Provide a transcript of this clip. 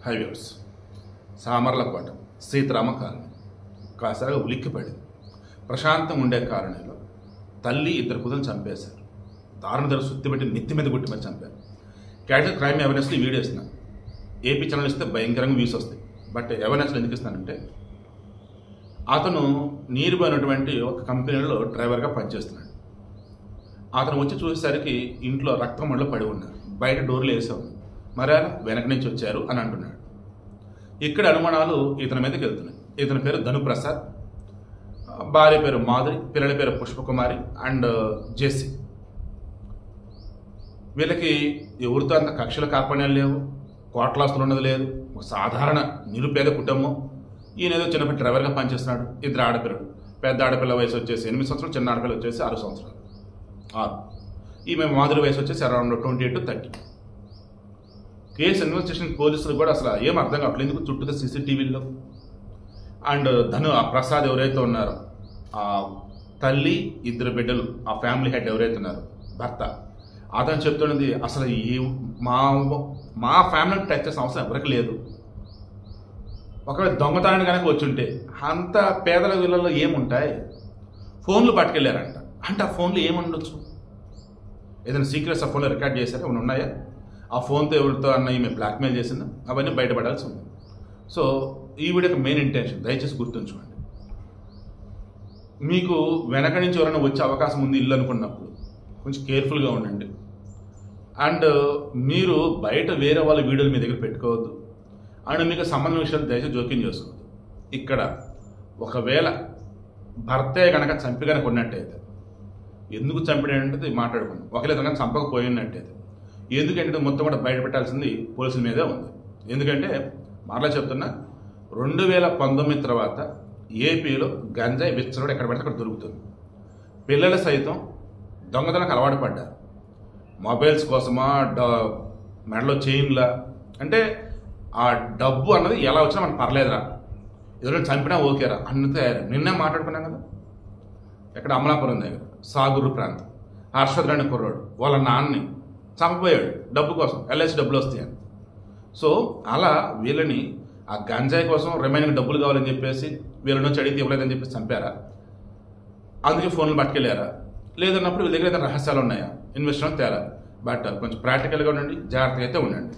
Highways Samarlakota Sitarama colony కాసాగా ఉలిక్కిపడి ప్రశాంతంగా ఉండే కాలనీలో తల్లి ఇద్దరు కూతురు చంపేశారు. దారుణ ధర సుత్తిపెట్టి నెత్తి మీద కొట్టి మరి చంపారు. క్యాటల్ క్రైమ్ అవేర్నెస్లో వీడియో ఇస్తున్నాను. ఏపీ ఛానల్ ఇస్తే భయంకరంగా వ్యూస్ వస్తాయి. బట్ అవేర్నెస్లో ఎందుకు ఇస్తానంటే అతను నీరుబైనటువంటి ఒక కంపెనీలో డ్రైవర్గా పనిచేస్తున్నాడు. అతను వచ్చి చూసేసరికి ఇంట్లో రక్తం మళ్ళీ పడి ఉన్నారు. బయట డోర్లు వేసాము. మరి వెనక నుంచి వచ్చారు అని అంటున్నాడు. ఇక్కడ అనుమానాలు ఇతని మీదకి వెళ్తున్నాయి. ఇతని పేరు ధనుప్రసాద్, భార్య పేరు మాధురి, పిల్లల పేరు పుష్పకుమారి అండ్ జేసీ. వీళ్ళకి ఎవరితో అంత కక్షల కార్పణ్యాలు లేవు, కోట్లాస్తులు ఉన్నది లేదు. ఒక సాధారణ నిరుపేద కుటుంబం. ఈయనేదో చిన్నప్పటి డ్రైవర్గా పనిచేస్తున్నాడు. ఇద్దరు ఆడపిల్లలు. పెద్ద ఆడపిల్ల వయసు వచ్చేసి 8 సంవత్సరాలు, చిన్న ఆడపిల్ల వచ్చేసి 6 సంవత్సరాలు. ఈమె మాధురి వయసు వచ్చేసి అరౌండ్ 28 to 30. కేసు ఇన్వెస్టిగేషన్ పోలీసులు కూడా అసలు ఏం అర్థం కావట్లేదు. ఎందుకు చుట్టూ సీసీటీవీల్లో అండ్ ఆ ప్రసాద్ ఎవరైతే ఉన్నారో ఆ తల్లి, ఇద్దరు బిడ్డలు, ఆ ఫ్యామిలీ హెడ్ ఎవరైతే ఉన్నారో భర్త, అతను చెప్తున్నది అసలు మా ఫ్యామిలీని టచ్ చేసిన అవసరం ఎవరికి లేదు. ఒకవేళ దొంగతనాన్ని కనుక వచ్చుంటే అంత పేదల వీళ్ళలో ఏముంటాయి? ఫోన్లు పట్టుకెళ్ళారంట. అంటే ఆ ఫోన్లు ఏముండొచ్చు? ఏదైనా సీక్రెట్స్ ఆ ఫోన్లో రికార్డ్ చేశారా? ఏమైనా ఉన్నాయా? ఆ ఫోన్తో ఎవరితో అన్న ఈమె బ్లాక్మెయిల్ చేసిందా? అవన్నీ బయటపడాల్సి ఉంది. సో ఈ వీడియోకి మెయిన్ ఇంటెన్షన్ దయచేసి గుర్తుంచుకోండి. మీకు వెనక నుంచి ఎవరైనా వచ్చే అవకాశం ఉంది ఇల్లు అనుకున్నప్పుడు కొంచెం కేర్ఫుల్గా ఉండండి. అండ్ మీరు బయట వేరే వాళ్ళ వీడియోలు మీ దగ్గర పెట్టుకోవద్దు. అండ్ మీకు సంబంధం విషయాలు దయచేసి జోక్యం చేసుకోవద్దు. ఇక్కడ ఒకవేళ భర్తే కనుక చంపి కనుక ఉన్నట్టయితే ఎందుకు చంపినది మాట్లాడుకున్నాం. ఒకవేళ కనుక చంపకపోయినట్టయితే ఎందుకంటే మొత్తం కూడా బయట పెట్టాల్సింది పోలీసుల మీదే ఉంది. ఎందుకంటే మరలా చెప్తున్నా, 2019 తర్వాత ఏపీలో గంజాయి విచ్చరుడు ఎక్కడ పడితే అక్కడ దొరుకుతుంది. పిల్లలు సైతం దొంగతనానికి అలవాటు పడ్డారు. మొబైల్స్ కోసమా, మెడలో చైన్లా, అంటే ఆ డబ్బు అన్నది ఎలా వచ్చినా మనకు పర్లేదురా, ఏదైనా చంపినా ఓకేరా అన్నది తయారు. నిన్నే మాట్లాడుకున్నాం కదా, ఎక్కడ అమలాపురం దగ్గర సాగురు ప్రాంతం, హర్షద్ అనే కుర్రాడు వాళ్ళ నాన్నని చంపబోయాడు డబ్బు కోసం, ఎల్ఐసి డబ్బులు వస్తాయని. సో అలా వీళ్ళని ఆ గంజాయి కోసం రిమైనింగ్ డబ్బులు కావాలని చెప్పేసి వీళ్ళని వచ్చి అడిగితే ఇవ్వలేదని చెప్పేసి చంపారా? అందుకే ఫోన్లు పట్టుకెళ్ళారా? లేదన్నప్పుడు వీళ్ళ దగ్గర ఏదైనా రహస్యాలు ఉన్నాయా? ఇన్వెస్ట్మెంట్ తేలా. బట్ కొంచెం ప్రాక్టికల్గా ఉండండి, జాగ్రత్తగా అయితే ఉండండి.